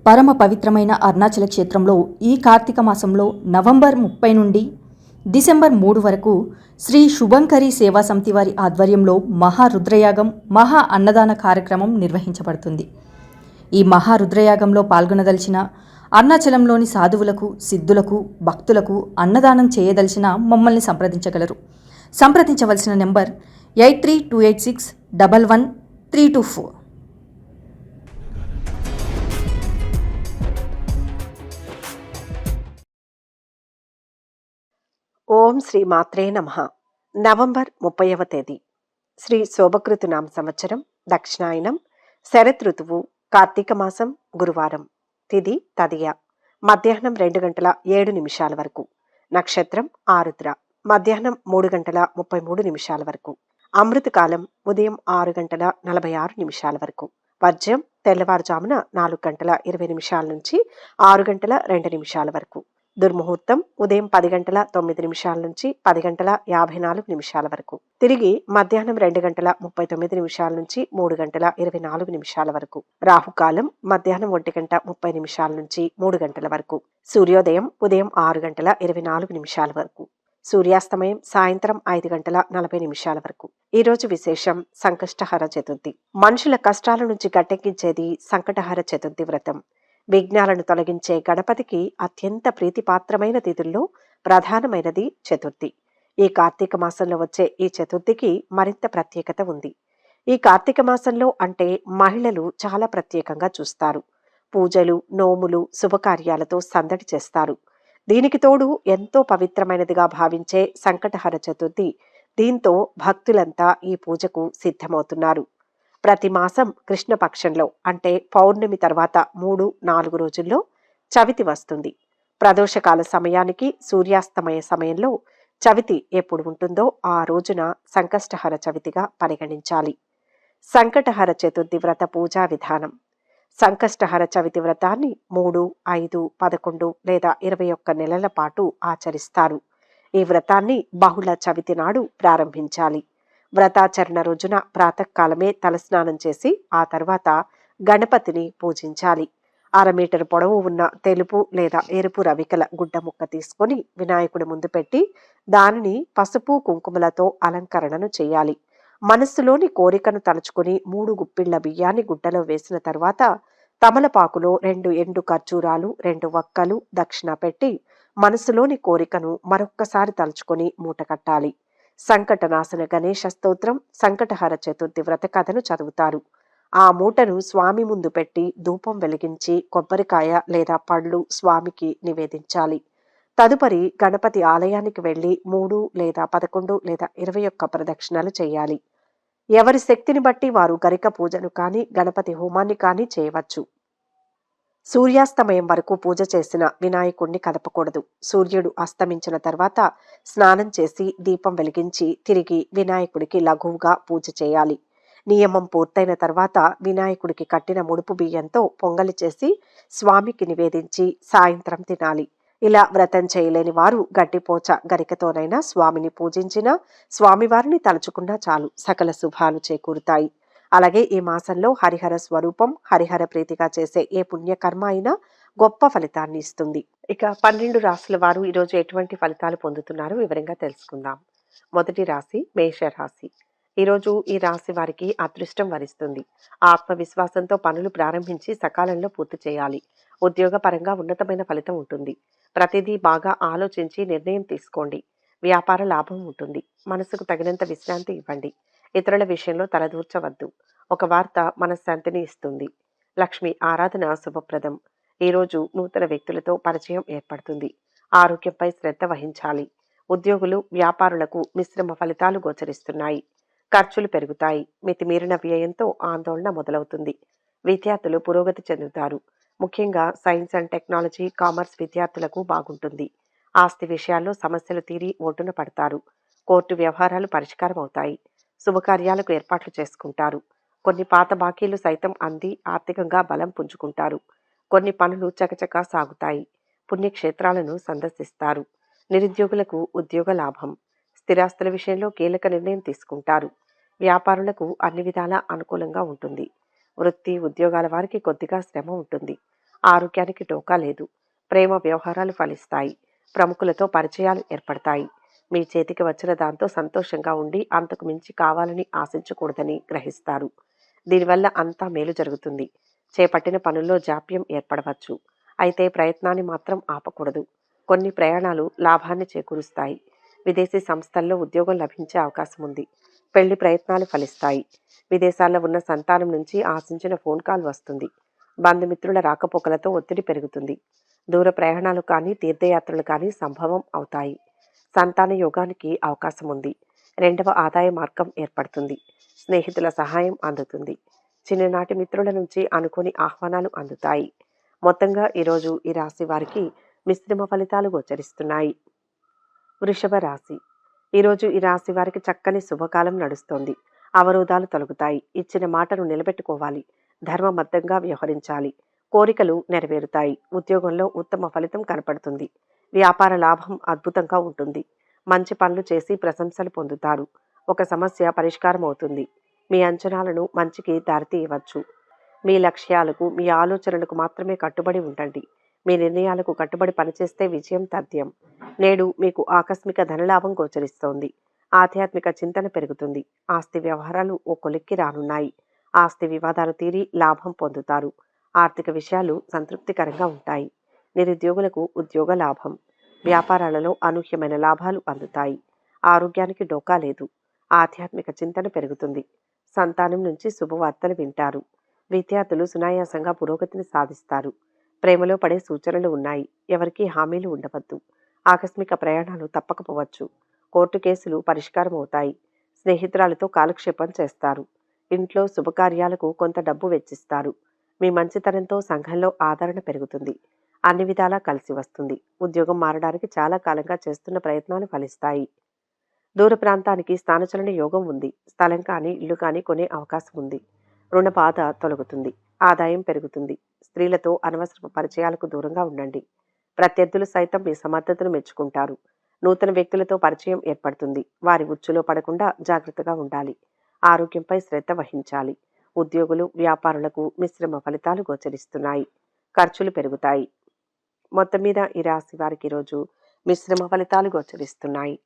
పరమ పవిత్రమైన అరుణాచల క్షేత్రంలో ఈ కార్తీక మాసంలో నవంబర్ 30 నుండి డిసెంబర్ 3 వరకు శ్రీ శుభంకరి సేవా సమితి వారి ఆధ్వర్యంలో మహారుద్రయాగం మహా అన్నదాన కార్యక్రమం నిర్వహించబడుతుంది. ఈ మహారుద్రయాగంలో పాల్గొనదలిచిన అరుణాచలంలోని సాధువులకు, సిద్ధులకు, భక్తులకు అన్నదానం చేయదలిచిన మమ్మల్ని సంప్రదించగలరు. సంప్రదించవలసిన నెంబర్ 8328611324. ఓం శ్రీ మాత్రే నమః. నవంబర్ 30వ తేదీ శ్రీ శోభకృతునామ సంవత్సరం దక్షిణాయనం శరత్ ఋతువు కార్తీక మాసం గురువారం. తిథి తదియ. మధ్యాహ్నం 2:07 వరకు. నక్షత్రం ఆరుద్ర. మధ్యాహ్నం 3:33 వరకు. అమృతకాలం ఉదయం 6:46 వరకు. వర్జ్యం తెల్లవారుజామున 4:20 నుంచి 6:02 వరకు. దుర్ముహూర్తం ఉదయం 10:09 నుంచి 10:54 వరకు. తిరిగి మధ్యాహ్నం 2:39 నుంచి 3:24 వరకు. రాహుకాలం మధ్యాహ్నం 1:30 నుంచి 3 గంటల వరకు. సూర్యోదయం ఉదయం 6:24 వరకు. సూర్యాస్తమయం సాయంత్రం 5:40 వరకు. ఈ రోజు విశేషం సంకష్టహర చతుర్థి. మనుషుల కష్టాల నుంచి గట్టెక్కించేది సంకటహర చతుర్థి వ్రతం. విఘ్నాలను తొలగించే గణపతికి అత్యంత ప్రీతిపాత్రమైన తిథుల్లో ప్రధానమైనది చతుర్థి. ఈ కార్తీక మాసంలో వచ్చే ఈ చతుర్థికి మరింత ప్రత్యేకత ఉంది. ఈ కార్తీక మాసంలో అంటే మహిళలు చాలా ప్రత్యేకంగా చూస్తారు. పూజలు, నోములు, శుభకార్యాలతో సందడి చేస్తారు. దీనికి తోడు ఎంతో పవిత్రమైనదిగా భావించే సంకటహర చతుర్థి. దీంతో భక్తులంతా ఈ పూజకు సిద్ధమవుతున్నారు. ప్రతి మాసం కృష్ణపక్షంలో అంటే పౌర్ణమి తర్వాత 3-4 రోజుల్లో చవితి వస్తుంది. ప్రదోషకాల సమయానికి సూర్యాస్తమయ సమయంలో చవితి ఎప్పుడు ఉంటుందో ఆ రోజున సంకష్టహర చవితిగా పరిగణించాలి. సంకటహర చతుర్థి వ్రత పూజా విధానం. సంకష్టహర చవితి వ్రతాన్ని 3, 5, 11 లేదా 21 నెలల పాటు ఆచరిస్తారు. ఈ వ్రతాన్ని బహుళ చవితి నాడు ప్రారంభించాలి. వ్రతాచరణ రోజున ప్రాతకాలమే తలస్నానం చేసి ఆ తర్వాత గణపతిని పూజించాలి. 1/2 మీటర్ పొడవు ఉన్న తెలుపు లేదా ఎరుపు రవికల గుడ్డ ముక్క తీసుకొని వినాయకుడి ముందు పెట్టి దానిని పసుపు కుంకుమలతో అలంకరణను చేయాలి. మనస్సులోని కోరికను తలుచుకుని 3 గుప్పిళ్ల బియ్యాన్ని గుడ్డలో వేసిన తర్వాత తమలపాకులో 2 ఎండు ఖర్జూరాలు, 2 వక్కలు దక్షిణ పెట్టి మనస్సులోని కోరికను మరొక్కసారి తలుచుకొని మూట కట్టాలి. సంకటనాశన గణేశ స్తోత్రం, సంకటహర చతుర్థి వ్రత కథను చదువుతారు. ఆ మూటను స్వామి ముందు పెట్టి ధూపం వెలిగించి కొబ్బరికాయ లేదా పళ్ళు స్వామికి నివేదించాలి. తదుపరి గణపతి ఆలయానికి వెళ్లి 3 లేదా 11 లేదా 21 ప్రదక్షిణలు చేయాలి. ఎవరి శక్తిని బట్టి వారు గరిక పూజను కానీ గణపతి హోమాన్ని కానీ చేయవచ్చు. సూర్యాస్తమయం వరకు పూజ చేసిన వినాయకుడిని కదపకూడదు. సూర్యుడు అస్తమించిన తర్వాత స్నానం చేసి దీపం వెలిగించి తిరిగి వినాయకుడికి లఘువుగా పూజ చేయాలి. నియమం పూర్తయిన తర్వాత వినాయకుడికి కట్టిన ముడుపు బియ్యంతో పొంగలి చేసి స్వామికి నివేదించి సాయంత్రం తినాలి. ఇలా వ్రతం చేయలేని వారు గడ్డిపోచ గరికతోనైనా స్వామిని పూజించినా స్వామివారిని తలుచుకున్నా చాలు, సకల శుభాలు చేకూరుతాయి. అలాగే ఈ మాసంలో హరిహర స్వరూపం హరిహర ప్రీతిగా చేసే ఏ పుణ్యకర్మ అయినా గొప్ప ఫలితాన్ని ఇస్తుంది. ఇక 12 రాశుల వారు ఈరోజు ఎటువంటి ఫలితాలు పొందుతున్నారో వివరంగా తెలుసుకుందాం. మొదటి రాశి మేషరాశి. ఈరోజు ఈ రాశి వారికి అదృష్టం వరిస్తుంది. ఆత్మవిశ్వాసంతో పనులు ప్రారంభించి సకాలంలో పూర్తి చేయాలి. ఉద్యోగపరంగా ఉన్నతమైన ఫలితం ఉంటుంది. ప్రతిదీ బాగా ఆలోచించి నిర్ణయం తీసుకోండి. వ్యాపార లాభం ఉంటుంది. మనసుకు తగినంత విశ్రాంతి ఇవ్వండి. ఇతరుల విషయంలో తలదూర్చవద్దు. ఒక వార్త మనశ్శాంతిని ఇస్తుంది. లక్ష్మి ఆరాధన శుభప్రదం. ఈరోజు నూతన వ్యక్తులతో పరిచయం ఏర్పడుతుంది. ఆరోగ్యంపై శ్రద్ధ వహించాలి. ఉద్యోగులు, వ్యాపారులకు మిశ్రమ ఫలితాలు గోచరిస్తున్నాయి. ఖర్చులు పెరుగుతాయి. మితిమీరిన వ్యయంతో ఆందోళన మొదలవుతుంది. విద్యార్థులు పురోగతి చెందుతారు. ముఖ్యంగా సైన్స్ అండ్ టెక్నాలజీ, కామర్స్ విద్యార్థులకు బాగుంటుంది. ఆస్తి విషయాల్లో సమస్యలు తీరి ఒడ్డున పడతారు. కోర్టు వ్యవహారాలు పరిష్కారం అవుతాయి. శుభకార్యాలకు ఏర్పాట్లు చేసుకుంటారు. కొన్ని పాత బాకీలు సైతం అంది ఆర్థికంగా బలం పుంజుకుంటారు. కొన్ని పనులు చకచకా సాగుతాయి. పుణ్యక్షేత్రాలను సందర్శిస్తారు. నిరుద్యోగులకు ఉద్యోగ లాభం. స్థిరాస్తుల విషయంలో కీలక నిర్ణయం తీసుకుంటారు. వ్యాపారులకు అన్ని విధాలా అనుకూలంగా ఉంటుంది. వృత్తి, ఉద్యోగాల వారికి కొద్దిగా శ్రమ ఉంటుంది. ఆరోగ్యానికి డోకా లేదు. ప్రేమ వ్యవహారాలు ఫలిస్తాయి. ప్రముఖులతో పరిచయాలు ఏర్పడతాయి. మీ చేతికి వచ్చిన దాంతో సంతోషంగా ఉండి అంతకు మించి కావాలని ఆశించకూడదని గ్రహిస్తారు. దీనివల్ల అంతా మేలు జరుగుతుంది. చేపట్టిన పనుల్లో జాప్యం ఏర్పడవచ్చు. అయితే ప్రయత్నాన్ని మాత్రం ఆపకూడదు. కొన్ని ప్రయాణాలు లాభాన్ని చేకూరుస్తాయి. విదేశీ సంస్థల్లో ఉద్యోగం లభించే అవకాశం ఉంది. పెళ్లి ప్రయత్నాలు ఫలిస్తాయి. విదేశాల్లో ఉన్న సంతానం నుంచి ఆశించిన ఫోన్ కాల్ వస్తుంది. బంధుమిత్రుల రాకపోకలతో ఒత్తిడి పెరుగుతుంది. దూర ప్రయాణాలు కానీ తీర్థయాత్రలు కానీ సంభవం అవుతాయి. సంతాన యోగానికి అవకాశం ఉంది. రెండవ ఆదాయ మార్గం ఏర్పడుతుంది. స్నేహితుల సహాయం అందుతుంది. చిన్ననాటి మిత్రుల నుంచి అనుకోని ఆహ్వానాలు అందుతాయి. మొత్తంగా ఈరోజు ఈ రాశి వారికి మిశ్రమ ఫలితాలు గోచరిస్తున్నాయి. వృషభ రాశి. ఈరోజు ఈ రాశి వారికి చక్కని శుభకాలం నడుస్తోంది. అవరోధాలు తొలగుతాయి. ఇచ్చిన మాటను నిలబెట్టుకోవాలి. ధర్మబద్ధంగా వ్యవహరించాలి. కోరికలు నెరవేరుతాయి. ఉద్యోగంలో ఉత్తమ ఫలితం కనపడుతుంది. వ్యాపార లాభం అద్భుతంగా ఉంటుంది. మంచి పనులు చేసి ప్రశంసలు పొందుతారు. ఒక సమస్య పరిష్కారం అవుతుంది. మీ అంచనాలను మంచికి దారితీయవచ్చు. మీ లక్ష్యాలకు, మీ ఆలోచనలకు మాత్రమే కట్టుబడి ఉండండి. మీ నిర్ణయాలకు కట్టుబడి పనిచేస్తే విజయం తథ్యం. నేడు మీకు ఆకస్మిక ధనలాభం గోచరిస్తోంది. ఆధ్యాత్మిక చింతన పెరుగుతుంది. ఆస్తి వ్యవహారాలు ఓ కొలిక్కి రానున్నాయి. ఆస్తి వివాదాలు తీరి లాభం పొందుతారు. ఆర్థిక విషయాలు సంతృప్తికరంగా ఉంటాయి. నిరుద్యోగులకు ఉద్యోగ లాభం. వ్యాపారాలలో అనూహ్యమైన లాభాలు అందుతాయి. ఆరోగ్యానికి డోకా లేదు. ఆధ్యాత్మిక చింతన పెరుగుతుంది. సంతానం నుంచి శుభవార్తలు వింటారు. విద్యార్థులు సునాయాసంగా పురోగతిని సాధిస్తారు. ప్రేమలో పడే సూచనలు ఉన్నాయి. ఎవరికీ హామీలు ఉండవద్దు. ఆకస్మిక ప్రయాణాలు తప్పకపోవచ్చు. కోర్టు కేసులు పరిష్కారం అవుతాయి. స్నేహితురాలతో కాలక్షేపం చేస్తారు. ఇంట్లో శుభకార్యాలకు కొంత డబ్బు వెచ్చిస్తారు. మీ మంచితనంతో సంఘంలో ఆదరణ పెరుగుతుంది. అన్ని విధాలా కలిసి వస్తుంది. ఉద్యోగం మారడానికి చాలా కాలంగా చేస్తున్న ప్రయత్నాలు ఫలిస్తాయి. దూర ప్రాంతానికి స్థానచలన యోగం ఉంది. స్థలం కానీ ఇల్లు కానీ కొనే అవకాశం ఉంది. రుణ బాధ తొలగుతుంది. ఆదాయం పెరుగుతుంది. స్త్రీలతో అనవసరపు పరిచయాలకు దూరంగా ఉండండి. ప్రత్యర్థులు సైతం మీ సమర్థతను మెచ్చుకుంటారు. నూతన వ్యక్తులతో పరిచయం ఏర్పడుతుంది. వారి ఉచ్చులో పడకుండా జాగ్రత్తగా ఉండాలి. ఆరోగ్యంపై శ్రద్ధ వహించాలి. ఉద్యోగులు, వ్యాపారులకు మిశ్రమ ఫలితాలు గోచరిస్తున్నాయి. ఖర్చులు పెరుగుతాయి. మొత్తం మీద ఈ రాశి వారికి ఈరోజు మిశ్రమ ఫలితాలు గోచరిస్తున్నాయి.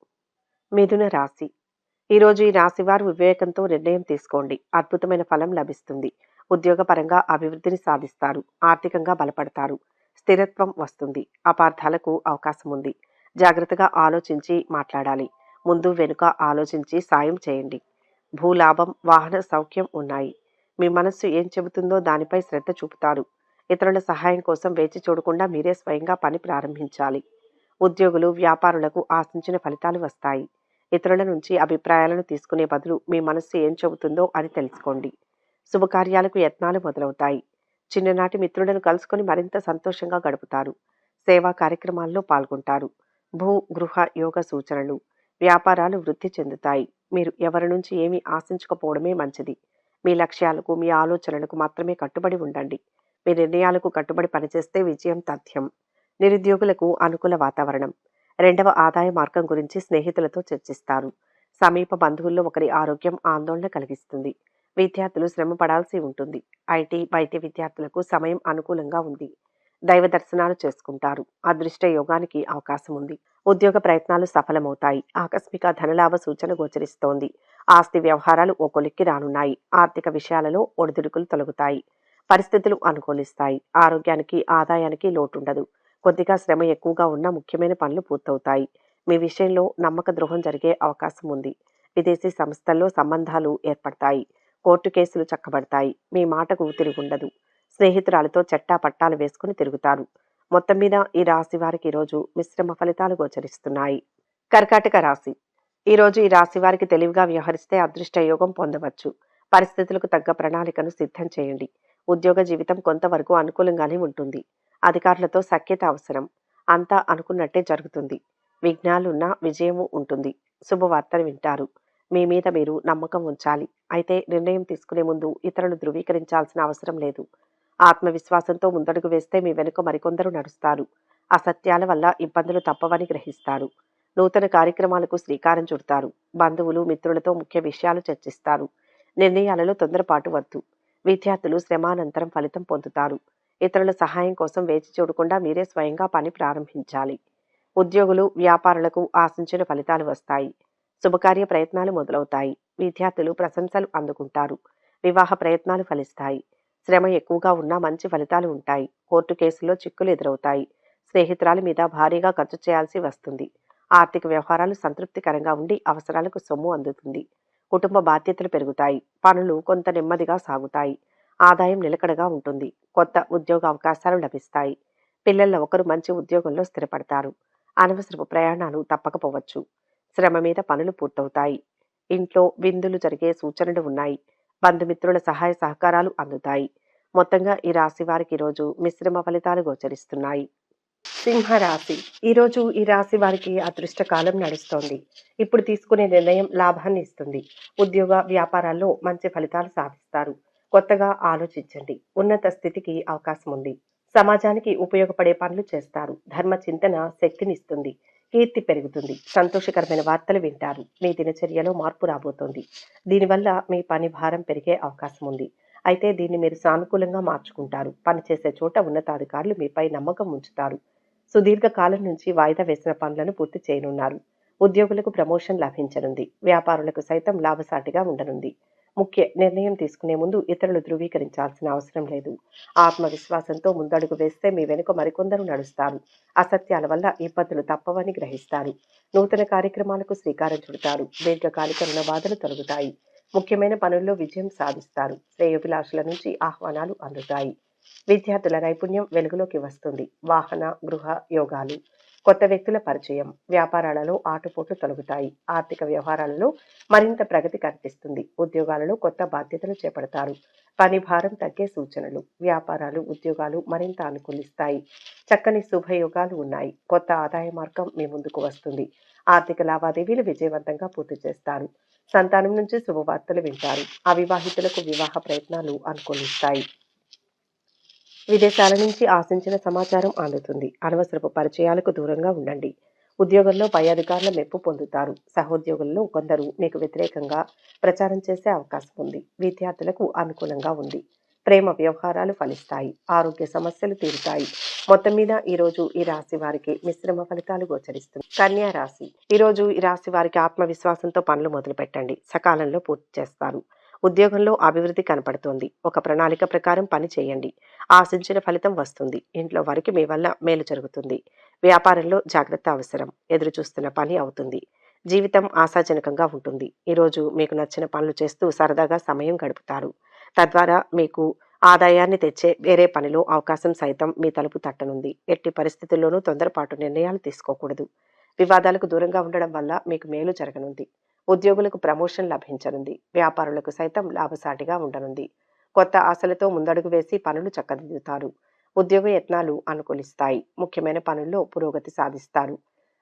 మిథున రాశి. ఈరోజు ఈ రాశి వారు వివేకంతో నిర్ణయం తీసుకోండి. అద్భుతమైన ఫలం లభిస్తుంది. ఉద్యోగపరంగా అభివృద్ధిని సాధిస్తారు. ఆర్థికంగా బలపడతారు. స్థిరత్వం వస్తుంది. అపార్థాలకు అవకాశం ఉంది. జాగ్రత్తగా ఆలోచించి మాట్లాడాలి. ముందు వెనుక ఆలోచించి సాయం చేయండి. భూలాభం, వాహన సౌఖ్యం ఉన్నాయి. మీ మనస్సు ఏం చెబుతుందో దానిపై శ్రద్ధ చూపుతారు. ఇతరుల సహాయం కోసం వేచి చూడకుండా మీరే స్వయంగా పని ప్రారంభించాలి. ఉద్యోగులు, వ్యాపారులకు ఆశించిన ఫలితాలు వస్తాయి. ఇతరుల నుంచి అభిప్రాయాలను తీసుకునే బదులు మీ మనస్సు ఏం చెబుతుందో అని తెలుసుకోండి. శుభకార్యాలకు యత్నాలు మొదలవుతాయి. చిన్ననాటి మిత్రులను కలుసుకొని మరింత సంతోషంగా గడుపుతారు. సేవా కార్యక్రమాల్లో పాల్గొంటారు. భూ, గృహ, యోగ సూచనలు. వ్యాపారాలు వృద్ధి చెందుతాయి. మీరు ఎవరి నుంచి ఏమీ ఆశించకపోవడమే మంచిది. మీ లక్ష్యాలకు, మీ ఆలోచనలకు మాత్రమే కట్టుబడి ఉండండి. మీ నిర్ణయాలకు కట్టుబడి పనిచేస్తే విజయం తథ్యం. నిరుద్యోగులకు అనుకూల వాతావరణం. రెండవ ఆదాయ మార్గం గురించి స్నేహితులతో చర్చిస్తారు. సమీప బంధువుల్లో ఒకరి ఆరోగ్యం ఆందోళన కలిగిస్తుంది. విద్యార్థులు శ్రమ పడాల్సి ఉంటుంది. ఐటీ, వైద్య విద్యార్థులకు సమయం అనుకూలంగా ఉంది. దైవ దర్శనాలు చేసుకుంటారు. అదృష్ట యోగానికి అవకాశం ఉంది. ఉద్యోగ ప్రయత్నాలు సఫలమవుతాయి. ఆకస్మిక ధనలాభ సూచన గోచరిస్తోంది. ఆస్తి వ్యవహారాలు ఓ కొలిక్కి రానున్నాయి. ఆర్థిక విషయాలలో ఒడిదుడుకులు తొలగుతాయి. పరిస్థితులు అనుకూలిస్తాయి. ఆరోగ్యానికి, ఆదాయానికి లోటుండదు. కొద్దిగా శ్రమ ఎక్కువగా ఉన్న ముఖ్యమైన పనులు పూర్తవుతాయి. మీ విషయంలో నమ్మక ద్రోహం జరిగే అవకాశం ఉంది. విదేశీ సంస్థల్లో సంబంధాలు ఏర్పడతాయి. కోర్టు కేసులు చక్కబడతాయి. మీ మాటకు తిరుగుండదు. స్నేహితురాలతో చట్టా పట్టాలు వేసుకుని తిరుగుతారు. మొత్తం మీద ఈ రాశి వారికి ఈరోజు మిశ్రమ ఫలితాలు గోచరిస్తున్నాయి. కర్కాటక రాశి. ఈరోజు ఈ రాశి వారికి తెలివిగా వ్యవహరిస్తే అదృష్ట యోగం పొందవచ్చు. పరిస్థితులకు తగ్గ ప్రణాళికను సిద్ధం చేయండి. ఉద్యోగ జీవితం కొంతవరకు అనుకూలంగానే ఉంటుంది. అధికారులతో సఖ్యత అవసరం. అంతా అనుకున్నట్టే జరుగుతుంది. విఘ్నాలున్నా విజయము ఉంటుంది. శుభవార్తలు వింటారు. మీ మీద మీరు నమ్మకం ఉంచాలి. అయితే నిర్ణయం తీసుకునే ముందు ఇతరులు ధృవీకరించాల్సిన అవసరం లేదు. ఆత్మవిశ్వాసంతో ముందడుగు వేస్తే మీ వెనుక మరికొందరు నడుస్తారు. అసత్యాల వల్ల ఇబ్బందులు తప్పవని గ్రహిస్తారు. నూతన కార్యక్రమాలకు శ్రీకారం చుడతారు. బంధువులు, మిత్రులతో ముఖ్య విషయాలు చర్చిస్తారు. నిర్ణయాలలో తొందరపాటు వద్దు. విద్యార్థులు శ్రమానంతరం ఫలితం పొందుతారు. ఇతరుల సహాయం కోసం వేచి చూడకుండా మీరే స్వయంగా పని ప్రారంభించాలి. ఉద్యోగులు, వ్యాపారులకు ఆశించిన ఫలితాలు వస్తాయి. శుభకార్య ప్రయత్నాలు మొదలవుతాయి. విద్యార్థులు ప్రశంసలు అందుకుంటారు. వివాహ ప్రయత్నాలు ఫలిస్తాయి. శ్రమ ఎక్కువగా ఉన్నా మంచి ఫలితాలు ఉంటాయి. కోర్టు కేసుల్లో చిక్కులు ఎదురవుతాయి. స్నేహితురాలి మీద భారీగా ఖర్చు చేయాల్సి వస్తుంది. ఆర్థిక వ్యవహారాలు సంతృప్తికరంగా ఉండి అవసరాలకు సొమ్ము అందుతుంది. కుటుంబ బాధ్యతలు పెరుగుతాయి. పనులు కొంత నెమ్మదిగా సాగుతాయి. ఆదాయం నిలకడగా ఉంటుంది. కొత్త ఉద్యోగ అవకాశాలు లభిస్తాయి. పిల్లల్లో ఒకరు మంచి ఉద్యోగంలో స్థిరపడతారు. అనవసరపు ప్రయాణాలు తప్పకపోవచ్చు. శ్రమ మీద పనులు పూర్తవుతాయి. ఇంట్లో విందులు జరిగే సూచనలు ఉన్నాయి. బంధుమిత్రుల సహాయ సహకారాలు అందుతాయి. మొత్తంగా ఈ రాశి వారికి ఈరోజు మిశ్రమ ఫలితాలు గోచరిస్తున్నాయి. సింహరాశి. ఈరోజు ఈ రాశి వారికి అదృష్టకాలం నడుస్తోంది. ఇప్పుడు తీసుకునే నిర్ణయం లాభాన్ని ఇస్తుంది. ఉద్యోగ వ్యాపారాల్లో మంచి ఫలితాలు సాధిస్తారు. కొత్తగా ఆలోచించండి. ఉన్నత స్థితికి అవకాశం ఉంది. సమాజానికి ఉపయోగపడే పనులు చేస్తారు. ధర్మ చింతన శక్తినిస్తుంది. కీర్తి పెరుగుతుంది. సంతోషకరమైన వార్తలు వింటారు. మీ దినచర్యలో మార్పు రాబోతోంది. దీనివల్ల మీ పని భారం పెరిగే అవకాశం ఉంది. అయితే దీన్ని మీరు సానుకూలంగా మార్చుకుంటారు. పనిచేసే చోట ఉన్నతాధికారులు మీపై నమ్మకం ఉంచుతారు. సుదీర్ఘ కాలం నుంచి వాయిదా వేసిన పనులను పూర్తి చేయనున్నారు. ఉద్యోగులకు ప్రమోషన్ లభించనుంది. వ్యాపారులకు సైతం లాభసాటిగా ఉండనుంది. ముఖ్య నిర్ణయం తీసుకునే ముందు ఇతరులు ధృవీకరించాల్సిన అవసరం లేదు. ఆత్మవిశ్వాసంతో ముందడుగు వేస్తే మీ వెనుక మరికొందరు నడుస్తారు. అసత్యాల వల్ల ఇబ్బందులు తప్పవని గ్రహిస్తారు. నూతన కార్యక్రమాలకు శ్రీకారం చుడతారు. దీర్ఘకాలిక రుణ బాధలు తొలగుతాయి. ముఖ్యమైన పనుల్లో విజయం సాధిస్తారు. శ్రేయోభిలాషుల నుంచి ఆహ్వానాలు అందుతాయి. విద్యార్థుల నైపుణ్యం వెలుగులోకి వస్తుంది. వాహన, గృహ యోగాలు. కొత్త వ్యక్తుల పరిచయం. వ్యాపారాలలో ఆటుపోట్లు తొలగుతాయి. ఆర్థిక వ్యవహారాలలో మరింత ప్రగతి కనిపిస్తుంది. ఉద్యోగాలలో కొత్త బాధ్యతలు చేపడతారు. పని భారం తగ్గే సూచనలు. వ్యాపారాలు, ఉద్యోగాలు మరింత అనుకూలిస్తాయి. చక్కని శుభయోగాలు ఉన్నాయి. కొత్త ఆదాయ మార్గం మీ ముందుకు వస్తుంది. ఆర్థిక లావాదేవీలు విజయవంతంగా పూర్తి చేస్తారు. సంతానం నుంచి శుభవార్తలు వింటారు. అవివాహితులకు వివాహ ప్రయత్నాలు అనుకూలిస్తాయి. విదేశాల నుంచి ఆశించిన సమాచారం అందుతుంది. అనవసరపు పరిచయాలకు దూరంగా ఉండండి. ఉద్యోగంలో పై అధికారుల మెప్పు పొందుతారు. సహోద్యోగుల్లో కొందరు మీకు వ్యతిరేకంగా ప్రచారం చేసే అవకాశం ఉంది. విద్యార్థులకు అనుకూలంగా ఉంది. ప్రేమ వ్యవహారాలు ఫలిస్తాయి. ఆరోగ్య సమస్యలు తీరుతాయి. మొత్తం మీద ఈరోజు ఈ రాశి వారికి మిశ్రమ ఫలితాలు గోచరిస్తుంది. కన్యా రాశి. ఈరోజు ఈ రాశి వారికి ఆత్మవిశ్వాసంతో పనులు మొదలు పెట్టండి. సకాలంలో పూర్తి చేస్తారు. ఉద్యోగంలో అభివృద్ధి కనపడుతోంది. ఒక ప్రణాళిక ప్రకారం పని చేయండి. ఆశించిన ఫలితం వస్తుంది. ఇంట్లో వారికి మీ వల్ల మేలు జరుగుతుంది. వ్యాపారంలో జాగ్రత్త అవసరం. ఎదురు చూస్తున్న పని అవుతుంది. జీవితం ఆశాజనకంగా ఉంటుంది. ఈరోజు మీకు నచ్చిన పనులు చేస్తూ సరదాగా సమయం గడుపుతారు. తద్వారా మీకు ఆదాయాన్ని తెచ్చే వేరే పనిలో అవకాశం సైతం మీ తలుపు తట్టనుంది. ఎట్టి పరిస్థితుల్లోనూ తొందరపాటు నిర్ణయాలు తీసుకోకూడదు. వివాదాలకు దూరంగా ఉండడం వల్ల మీకు మేలు జరగనుంది. ఉద్యోగులకు ప్రమోషన్ లభించనుంది. వ్యాపారులకు సైతం లాభసాటిగా ఉండనుంది. కొత్త ఆశలతో ముందడుగు వేసి పనులు చక్కదిద్దుతారు. ఉద్యోగ యత్నాలు అనుకూలిస్తాయి. ముఖ్యమైన పనుల్లో పురోగతి సాధిస్తారు.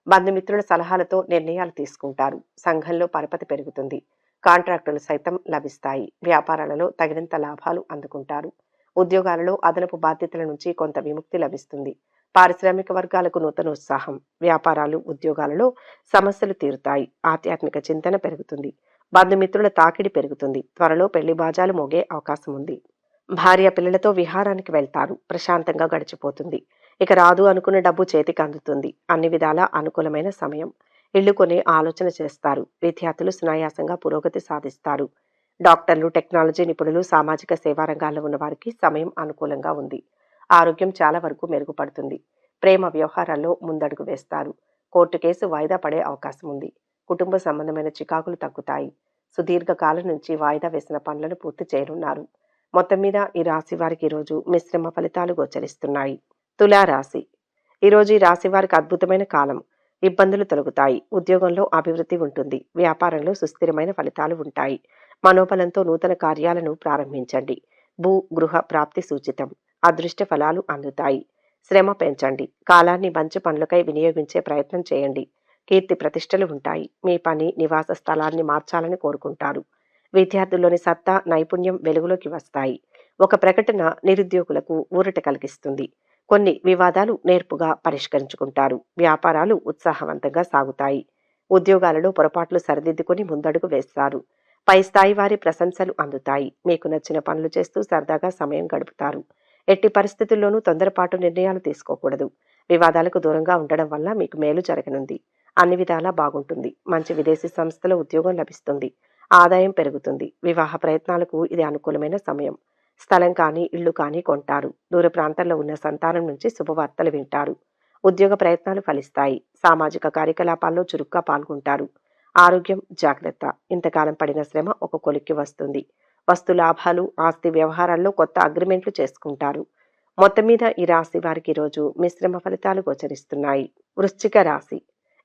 బంధుమిత్రుల సలహాలతో నిర్ణయాలు తీసుకుంటారు. సంఘంలో పరపతి పెరుగుతుంది. కాంట్రాక్టులు సైతం లభిస్తాయి. వ్యాపారాలలో తగినంత లాభాలు అందుకుంటారు. ఉద్యోగాలలో అదనపు బాధ్యతల నుంచి కొంత విముక్తి లభిస్తుంది. పారిశ్రామిక వర్గాలకు నూతన ఉత్సాహం. వ్యాపారాలు, ఉద్యోగాలలో సమస్యలు తీరుతాయి. ఆధ్యాత్మిక చింతన పెరుగుతుంది. బంధుమిత్రుల తాకిడి పెరుగుతుంది. త్వరలో పెళ్లి బాజాలు మోగే అవకాశం ఉంది. భార్య పిల్లలతో విహారానికి వెళ్తారు. ప్రశాంతంగా గడిచిపోతుంది. ఇక రాదు అనుకున్న డబ్బు చేతికి అందుతుంది. అన్ని విధాలా అనుకూలమైన సమయం. ఇళ్లు కొనే ఆలోచన చేస్తారు. విద్యార్థులు సునాయాసంగా పురోగతి సాధిస్తారు. డాక్టర్లు, టెక్నాలజీ నిపుణులు, సామాజిక సేవా రంగాల్లో ఉన్న వారికి సమయం అనుకూలంగా ఉంది. ఆరోగ్యం చాలా వరకు మెరుగుపడుతుంది. ప్రేమ వ్యవహారాల్లో ముందడుగు వేస్తారు. కోర్టు కేసు వాయిదా పడే అవకాశం ఉంది. కుటుంబ సంబంధమైన చికాకులు తగ్గుతాయి. సుదీర్ఘ కాలం నుంచి వాయిదా వేసిన పనులను పూర్తి చేయనున్నారు. మొత్తం మీద ఈ రాశి వారికి ఈరోజు మిశ్రమ ఫలితాలు గోచరిస్తున్నాయి. తులారాశి. ఈరోజు ఈ రాశి వారికి అద్భుతమైన కాలం. ఇబ్బందులు తొలగుతాయి. ఉద్యోగంలో అభివృద్ధి ఉంటుంది. వ్యాపారంలో సుస్థిరమైన ఫలితాలు ఉంటాయి. మనోబలంతో నూతన కార్యాలను ప్రారంభించండి. భూ గృహ ప్రాప్తి సూచితం. అదృష్ట ఫలాలు అందుతాయి. శ్రమ పెంచండి. కాలాన్ని మంచి పనులకై వినియోగించే ప్రయత్నం చేయండి. కీర్తి ప్రతిష్టలు ఉంటాయి. మీ పని, నివాస స్థలాన్ని మార్చాలని కోరుకుంటారు. విద్యార్థుల్లోని సత్తా, నైపుణ్యం వెలుగులోకి వస్తాయి. ఒక ప్రకటన నిరుద్యోగులకు ఊరట కలిగిస్తుంది. కొన్ని వివాదాలు నేర్పుగా పరిష్కరించుకుంటారు. వ్యాపారాలు ఉత్సాహవంతంగా సాగుతాయి. ఉద్యోగాలలో పొరపాట్లు సరిదిద్దుకొని ముందడుగు వేస్తారు. పై స్థాయి వారి ప్రశంసలు అందుతాయి. మీకు నచ్చిన పనులు చేస్తూ సరదాగా సమయం గడుపుతారు. ఎట్టి పరిస్థితుల్లోనూ తొందరపాటు నిర్ణయాలు తీసుకోకూడదు. వివాదాలకు దూరంగా ఉండడం వల్ల మీకు మేలు జరగనుంది. అన్ని విధాలా బాగుంటుంది. మంచి విదేశీ సంస్థలో ఉద్యోగం లభిస్తుంది. ఆదాయం పెరుగుతుంది. వివాహ ప్రయత్నాలకు ఇది అనుకూలమైన సమయం. స్థలం కానీ ఇల్లు కానీ కొంటారు. దూర ప్రాంతాల్లో ఉన్న సంతానం నుంచి శుభవార్తలు వింటారు. ఉద్యోగ ప్రయత్నాలు ఫలిస్తాయి. సామాజిక కార్యకలాపాల్లో చురుగ్గా పాల్గొంటారు. ఆరోగ్యం జాగ్రత్త. ఇంతకాలం పడిన శ్రమ ఒక కొలిక్కి వస్తుంది. వస్తు లాభాలు, ఆస్తి వ్యవహారాల్లో కొత్త అగ్రిమెంట్లు చేసుకుంటారు. మొత్తం మీద ఈ రాశి వారికి ఈరోజు మిశ్రమ ఫలితాలు గోచరిస్తున్నాయి. వృశ్చిక రాశి.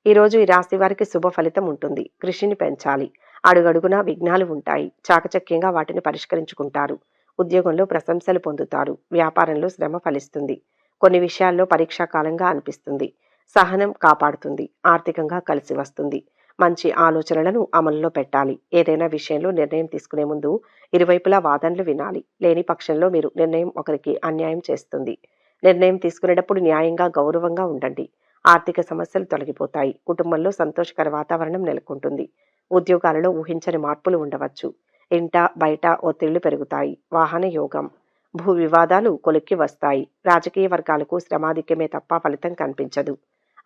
ఈరోజు ఈ రాశి వారికి శుభ ఫలితం ఉంటుంది. కృషిని పెంచాలి. అడుగడుగునా విఘ్నాలు ఉంటాయి. చాకచక్యంగా వాటిని పరిష్కరించుకుంటారు. ఉద్యోగంలో ప్రశంసలు పొందుతారు. వ్యాపారంలో శ్రమ ఫలిస్తుంది. కొన్ని విషయాల్లో పరీక్షా కాలంగా అనిపిస్తుంది. సహనం కాపాడుతుంది. ఆర్థికంగా కలిసి వస్తుంది. మంచి ఆలోచనలను అమలులో పెట్టాలి. ఏదైనా విషయంలో నిర్ణయం తీసుకునే ముందు ఇరువైపులా వాదనలు వినాలి. లేని పక్షంలో మీరు నిర్ణయం ఒకరికి అన్యాయం చేస్తుంది. నిర్ణయం తీసుకునేటప్పుడు న్యాయంగా, గౌరవంగా ఉండండి. ఆర్థిక సమస్యలు తొలగిపోతాయి. కుటుంబంలో సంతోషకర వాతావరణం నెలకొంటుంది. ఉద్యోగాలలో ఊహించని మార్పులు ఉండవచ్చు. ఇంట బయట ఒత్తిళ్లు పెరుగుతాయి. వాహన యోగం. భూ వివాదాలు కొలిక్కి వస్తాయి. రాజకీయ వర్గాలకు శ్రమాధిక్యమే తప్ప ఫలితం కనిపించదు.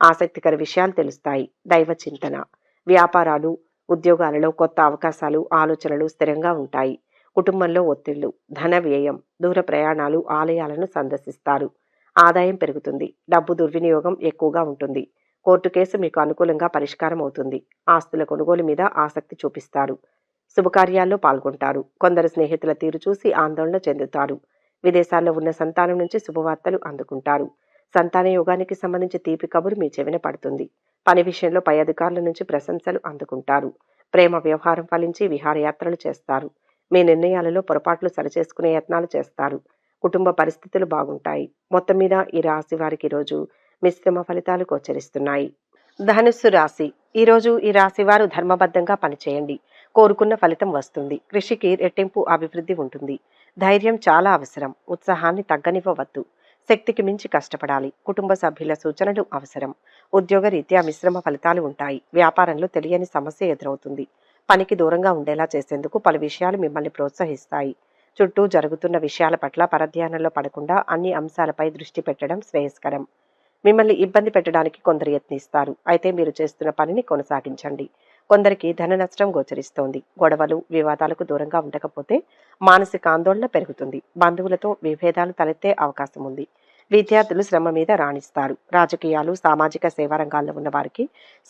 ఆసక్తికర విషయాలు తెలుస్తాయి. దైవ చింతన. వ్యాపారాలు, ఉద్యోగాలలో కొత్త అవకాశాలు, ఆలోచనలు స్థిరంగా ఉంటాయి. కుటుంబంలో ఒత్తిళ్లు, ధన వ్యయం, దూర ప్రయాణాలు, ఆలయాలను సందర్శిస్తారు. ఆదాయం పెరుగుతుంది. డబ్బు దుర్వినియోగం ఎక్కువగా ఉంటుంది. కోర్టు కేసు మీకు అనుకూలంగా పరిష్కారం అవుతుంది. ఆస్తుల కొనుగోలు మీద ఆసక్తి చూపిస్తారు. శుభకార్యాల్లో పాల్గొంటారు. కొందరు స్నేహితుల తీరు చూసి ఆందోళన చెందుతారు. విదేశాల్లో ఉన్న సంతానం నుంచి శుభవార్తలు అందుకుంటారు. సంతాన యోగానికి సంబంధించి తీపి కబురు మీ చెవిన పడుతుంది. పని విషయంలో పై అధికారుల నుంచి ప్రశంసలు అందుకుంటారు. ప్రేమ వ్యవహారం ఫలించి విహారయాత్రలు చేస్తారు. మీ నిర్ణయాలలో పొరపాట్లు సరిచేసుకునే యత్నాలు చేస్తారు. కుటుంబ పరిస్థితులు బాగుంటాయి. మొత్తం మీద ఈ రాశి వారికి ఈరోజు మిశ్రమ ఫలితాలు గోచరిస్తున్నాయి. ధనుస్సు రాశి. ఈరోజు ఈ రాశి వారు ధర్మబద్ధంగా పనిచేయండి. కోరుకున్న ఫలితం వస్తుంది. కృషికి రెట్టింపు అభివృద్ధి ఉంటుంది. ధైర్యం చాలా అవసరం. ఉత్సాహాన్ని తగ్గనివ్వవద్దు. శక్తికి మించి కష్టపడాలి. కుటుంబ సభ్యుల సూచనలు అవసరం. ఉద్యోగ రీత్యా మిశ్రమ ఫలితాలు ఉంటాయి. వ్యాపారంలో తెలియని సమస్య ఎదురవుతుంది. పనికి దూరంగా ఉండేలా చేసేందుకు పలు విషయాలు మిమ్మల్ని ప్రోత్సహిస్తాయి. చుట్టూ జరుగుతున్న విషయాల పట్ల పరధ్యానంలో పడకుండా అన్ని అంశాలపై దృష్టి పెట్టడం శ్రేయస్కరం. మిమ్మల్ని ఇబ్బంది పెట్టడానికి కొందరు యత్నిస్తారు. అయితే మీరు చేస్తున్న పనిని కొనసాగించండి. కొందరికి ధన నష్టం గోచరిస్తోంది. గొడవలు, వివాదాలకు దూరంగా ఉండకపోతే మానసిక ఆందోళన పెరుగుతుంది. బంధువులతో విభేదాలు తలెత్తే అవకాశం ఉంది. విద్యార్థులు శ్రమ మీద రాణిస్తారు. రాజకీయాలు, సామాజిక సేవా రంగాల్లో ఉన్న వారికి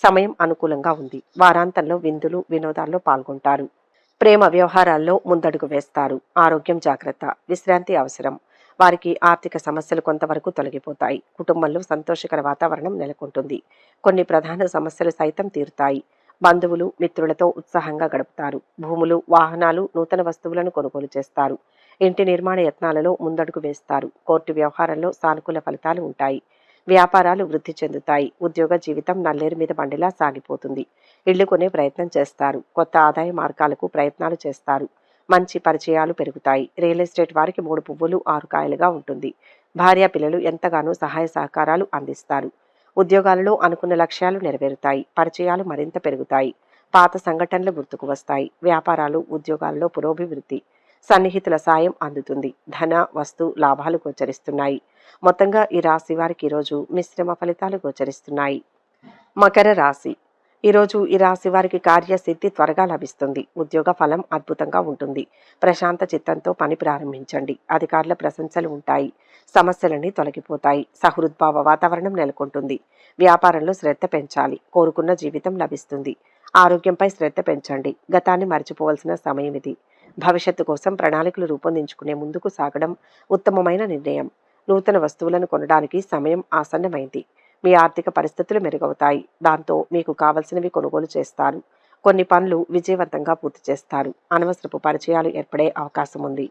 సమయం అనుకూలంగా ఉంది. వారాంతంలో విందులు, వినోదాల్లో పాల్గొంటారు. ప్రేమ వ్యవహారాల్లో ముందడుగు వేస్తారు. ఆరోగ్యం జాగ్రత్త. విశ్రాంతి అవసరం. వారికి ఆర్థిక సమస్యలు కొంతవరకు తొలగిపోతాయి. కుటుంబంలో సంతోషకర వాతావరణం నెలకొంటుంది. కొన్ని ప్రధాన సమస్యలు సైతం తీరుతాయి. బంధువులు, మిత్రులతో ఉత్సాహంగా గడుపుతారు. భూములు, వాహనాలు, నూతన వస్తువులను కొనుగోలు చేస్తారు. ఇంటి నిర్మాణ యత్నాలలో ముందడుగు వేస్తారు. కోర్టు వ్యవహారంలో సానుకూల ఫలితాలు ఉంటాయి. వ్యాపారాలు వృద్ధి చెందుతాయి. ఉద్యోగ జీవితం నల్లేరు మీద బండిలా సాగిపోతుంది. ఇళ్లు కొనే ప్రయత్నం చేస్తారు. కొత్త ఆదాయ మార్గాలకు ప్రయత్నాలు చేస్తారు. మంచి పరిచయాలు పెరుగుతాయి. రియల్ ఎస్టేట్ వారికి 3 పువ్వులు 6 కాయలుగా ఉంటుంది. భార్య పిల్లలు ఎంతగానో సహాయ సహకారాలు అందిస్తారు. ఉద్యోగాలలో అనుకున్న లక్ష్యాలు నెరవేరుతాయి. పరిచయాలు మరింత పెరుగుతాయి. పాత సంఘటనలు గుర్తుకు వస్తాయి. వ్యాపారాలు, ఉద్యోగాలలో పురోభివృద్ధి. సన్నిహితుల సాయం అందుతుంది. ధన, వస్తు లాభాలు గోచరిస్తున్నాయి. మొత్తంగా ఈ రాశి వారికి ఈరోజు మిశ్రమ ఫలితాలు గోచరిస్తున్నాయి. మకర రాశి. ఈరోజు ఈ రాశి వారికి కార్యసిద్ధి త్వరగా లభిస్తుంది. ఉద్యోగ ఫలం అద్భుతంగా ఉంటుంది. ప్రశాంత చిత్తంతో పని ప్రారంభించండి. అధికారుల ప్రశంసలు ఉంటాయి. సమస్యలన్నీ తొలగిపోతాయి. సహృద్భావ వాతావరణం నెలకొంటుంది. వ్యాపారంలో శ్రద్ధ పెంచాలి. కోరుకున్న జీవితం లభిస్తుంది. ఆరోగ్యంపై శ్రద్ధ పెంచండి. గతాన్ని మర్చిపోవలసిన సమయం ఇది. భవిష్యత్తు కోసం ప్రణాళికలు రూపొందించుకునే ముందుకు సాగడం ఉత్తమమైన నిర్ణయం. నూతన వస్తువులను కొనడానికి సమయం ఆసన్నమైంది. మీ ఆర్థిక పరిస్థితులు మెరుగవుతాయి. దాంతో మీకు కావలసినవి కొనుగోలు చేస్తారు. కొన్ని పనులు విజయవంతంగా పూర్తి చేస్తారు. అనవసరపు పరిచయాలు ఏర్పడే అవకాశం ఉంది.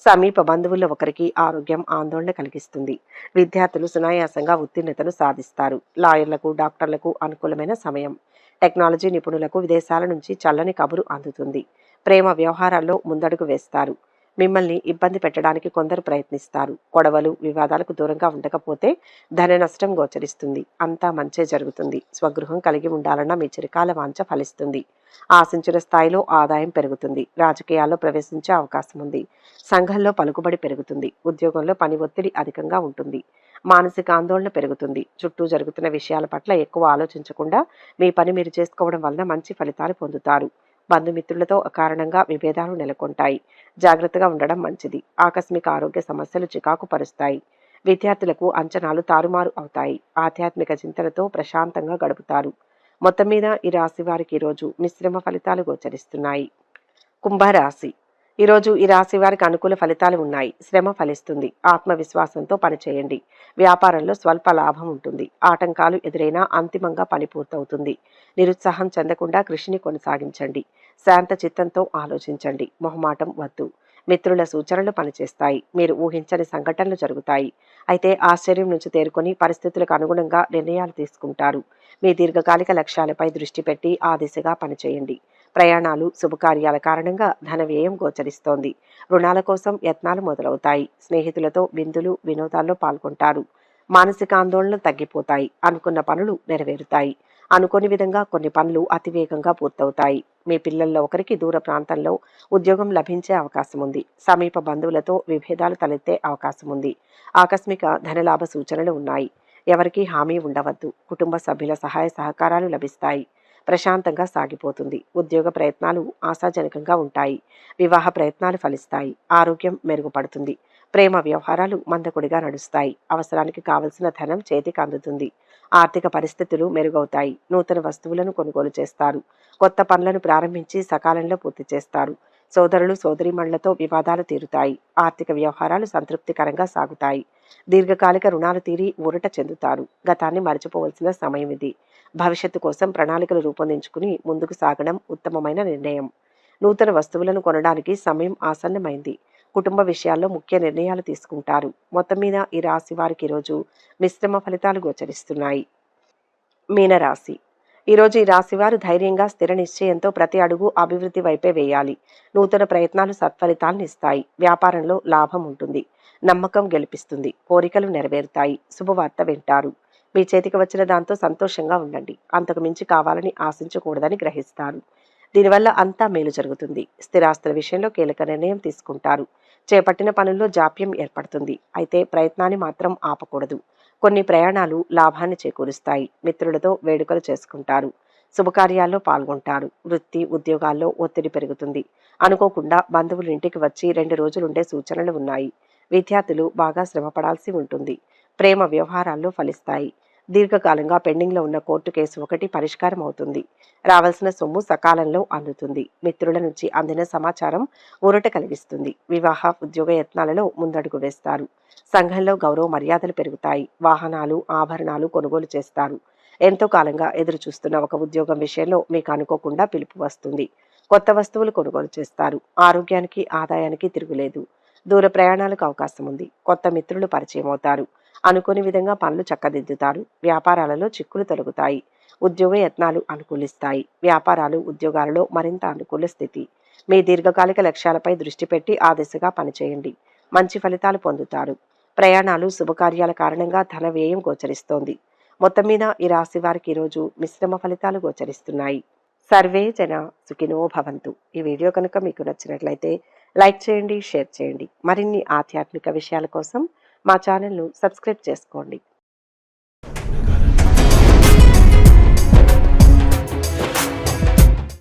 సమీప బంధువుల్లో ఒకరికి ఆరోగ్యం ఆందోళన కలిగిస్తుంది. విద్యార్థులు సునాయాసంగా ఉత్తీర్ణతను సాధిస్తారు. లాయర్లకు, డాక్టర్లకు అనుకూలమైన సమయం. టెక్నాలజీ నిపుణులకు విదేశాల నుంచి చల్లని కబురు అందుతుంది. ప్రేమ వ్యవహారాల్లో ముందడుగు వేస్తారు. మిమ్మల్ని ఇబ్బంది పెట్టడానికి కొందరు ప్రయత్నిస్తారు. గొడవలు, వివాదాలకు దూరంగా ఉండకపోతే ధన నష్టం గోచరిస్తుంది. అంతా మంచే జరుగుతుంది. స్వగృహం కలిగి ఉండాలన్న మీ చిరకాల వాంఛ ఫలిస్తుంది. ఆశించిన స్థాయిలో ఆదాయం పెరుగుతుంది. రాజకీయాల్లో ప్రవేశించే అవకాశం ఉంది. సంఘంలో పలుకుబడి పెరుగుతుంది. ఉద్యోగంలో పని ఒత్తిడి అధికంగా ఉంటుంది. మానసిక ఆందోళన పెరుగుతుంది. చుట్టూ జరుగుతున్న విషయాల పట్ల ఎక్కువ ఆలోచించకుండా మీ పని మీరు చేసుకోవడం వలన మంచి ఫలితాలు పొందుతారు. బంధుమిత్రులతో అకారణంగా విభేదాలు నెలకొంటాయి. జాగ్రత్తగా ఉండడం మంచిది. ఆకస్మిక ఆరోగ్య సమస్యలు చికాకు పరుస్తాయి. విద్యార్థులకు అంచనాలు తారుమారు అవుతాయి. ఆధ్యాత్మిక చింతనతో ప్రశాంతంగా గడుపుతారు. మొత్తం మీద ఈ రాశి వారికి ఈరోజు మిశ్రమ ఫలితాలు గోచరిస్తున్నాయి. కుంభరాశి. ఈరోజు ఈ రాశి వారికి అనుకూల ఫలితాలు ఉన్నాయి. శ్రమ ఫలిస్తుంది. ఆత్మవిశ్వాసంతో పనిచేయండి. వ్యాపారంలో స్వల్ప లాభం ఉంటుంది. ఆటంకాలు ఎదురైనా అంతిమంగా పని పూర్తవుతుంది. నిరుత్సాహం చెందకుండా కృషిని కొనసాగించండి. శాంత చిత్తంతో ఆలోచించండి. మొహమాటం వద్దు. మిత్రుల సూచనలు పనిచేస్తాయి. మీరు ఊహించని సంఘటనలు జరుగుతాయి. అయితే ఆశ్చర్యం నుంచి తేరుకొని పరిస్థితులకు అనుగుణంగా నిర్ణయాలు తీసుకుంటారు. మీ దీర్ఘకాలిక లక్ష్యాలపై దృష్టి పెట్టి ఆ దిశగా పనిచేయండి. ప్రయాణాలు, శుభకార్యాల కారణంగా ధన వ్యయం గోచరిస్తోంది. రుణాల కోసం యత్నాలు మొదలవుతాయి. స్నేహితులతో విందులు, వినోదాల్లో పాల్గొంటారు. మానసిక ఆందోళనలు తగ్గిపోతాయి. అనుకున్న పనులు నెరవేరుతాయి. అనుకోని విధంగా కొన్ని పనులు అతివేగంగా పూర్తవుతాయి. మీ పిల్లల్లో ఒకరికి దూర ప్రాంతంలో ఉద్యోగం లభించే అవకాశం ఉంది. సమీప బంధువులతో విభేదాలు తలెత్తే అవకాశం ఉంది. ఆకస్మిక ధనలాభ సూచనలు ఉన్నాయి. ఎవరికీ హామీ ఉండవద్దు. కుటుంబ సభ్యుల సహాయ సహకారాలు లభిస్తాయి. ప్రశాంతంగా సాగిపోతుంది. ఉద్యోగ ప్రయత్నాలు ఆశాజనకంగా ఉంటాయి. వివాహ ప్రయత్నాలు ఫలిస్తాయి. ఆరోగ్యం మెరుగుపడుతుంది. ప్రేమ వ్యవహారాలు మందకొడిగా నడుస్తాయి. అవసరానికి కావలసిన ధనం చేతికి అందుతుంది. ఆర్థిక పరిస్థితులు మెరుగవుతాయి. నూతన వస్తువులను కొనుగోలు చేస్తారు. కొత్త పనులను ప్రారంభించి సకాలంలో పూర్తి చేస్తారు. సోదరులు సోదరీమణులతో వివాదాలు తీరుతాయి. ఆర్థిక వ్యవహారాలు సంతృప్తికరంగా సాగుతాయి. దీర్ఘకాలిక రుణాలు తీరి ఊరట చెందుతారు. గతాన్ని మరచిపోవలసిన సమయం ఇది. భవిష్యత్తు కోసం ప్రణాళికలు రూపొందించుకుని ముందుకు సాగడం ఉత్తమమైన నిర్ణయం. నూతన వస్తువులను కొనడానికి సమయం ఆసన్నమైంది. కుటుంబ విషయాల్లో ముఖ్య నిర్ణయాలు తీసుకుంటారు. మొత్తం మీద ఈ రాశి వారికి ఈరోజు మిశ్రమ ఫలితాలు గోచరిస్తున్నాయి. మీనరాశి. ఈరోజు ఈ రాశివారు ధైర్యంగా స్థిర నిశ్చయంతో ప్రతి అడుగు అభివృద్ధి వైపే వేయాలి. నూతన ప్రయత్నాలు సత్ఫలితాలను ఇస్తాయి. వ్యాపారంలో లాభం ఉంటుంది. నమ్మకం గెలిపిస్తుంది. కోరికలు నెరవేరుతాయి. శుభవార్త వింటారు. మీ చేతికి వచ్చిన దాంతో సంతోషంగా ఉండండి. అంతకు మించి కావాలని ఆశించకూడదని గ్రహిస్తారు. దీనివల్ల అంతా మేలు జరుగుతుంది. స్థిరాస్తుల విషయంలో కీలక నిర్ణయం తీసుకుంటారు. చేపట్టిన పనుల్లో జాప్యం ఏర్పడుతుంది. అయితే ప్రయత్నాన్ని మాత్రం ఆపకూడదు. కొన్ని ప్రయాణాలు లాభాన్ని చేకూరుస్తాయి. మిత్రులతో వేడుకలు చేసుకుంటారు. శుభకార్యాల్లో పాల్గొంటారు. వృత్తి, ఉద్యోగాల్లో ఒత్తిడి పెరుగుతుంది. అనుకోకుండా బంధువులు ఇంటికి వచ్చి 2 రోజులుండే సూచనలు ఉన్నాయి. విద్యార్థులు బాగా శ్రమపడాల్సి ఉంటుంది. ప్రేమ వ్యవహారాల్లో ఫలిస్తాయి. దీర్ఘకాలంగా పెండింగ్లో ఉన్న కోర్టు కేసు ఒకటి పరిష్కారం అవుతుంది. రావాల్సిన సొమ్ము సకాలంలో అందుతుంది. మిత్రుల నుంచి అందిన సమాచారం ఊరట కలిగిస్తుంది. వివాహ, ఉద్యోగ యత్నాలలో ముందడుగు వేస్తారు. సంఘంలో గౌరవ మర్యాదలు పెరుగుతాయి. వాహనాలు, ఆభరణాలు కొనుగోలు చేస్తారు. ఎంతో కాలంగా ఎదురు చూస్తున్న ఒక ఉద్యోగం విషయంలో మీకు అనుకోకుండా పిలుపు వస్తుంది. కొత్త వస్తువులు కొనుగోలు చేస్తారు. ఆరోగ్యానికి, ఆదాయానికి తిరుగులేదు. దూర ప్రయాణాలకు అవకాశం ఉంది. కొత్త మిత్రులు పరిచయం అవుతారు. అనుకోని విధంగా పనులు చక్కదిద్దుతారు. వ్యాపారాలలో చిక్కులు తొలగుతాయి. ఉద్యోగ యత్నాలు అనుకూలిస్తాయి. వ్యాపారాలు, ఉద్యోగాలలో మరింత అనుకూల స్థితి. మీ దీర్ఘకాలిక లక్ష్యాలపై దృష్టి పెట్టి ఆ దిశగా పనిచేయండి. మంచి ఫలితాలు పొందుతారు. ప్రయాణాలు, శుభకార్యాల కారణంగా ధన వ్యయం గోచరిస్తోంది. మొత్తం మీద ఈ రాశి వారికి ఈరోజు మిశ్రమ ఫలితాలు గోచరిస్తున్నాయి. సర్వే జన సుఖినో భవంతు. ఈ వీడియో కనుక మీకు నచ్చినట్లయితే లైక్ చేయండి, షేర్ చేయండి. మరిన్ని ఆధ్యాత్మిక విషయాల కోసం మా ఛానల్ను సబ్స్క్రైబ్ చేసుకోండి.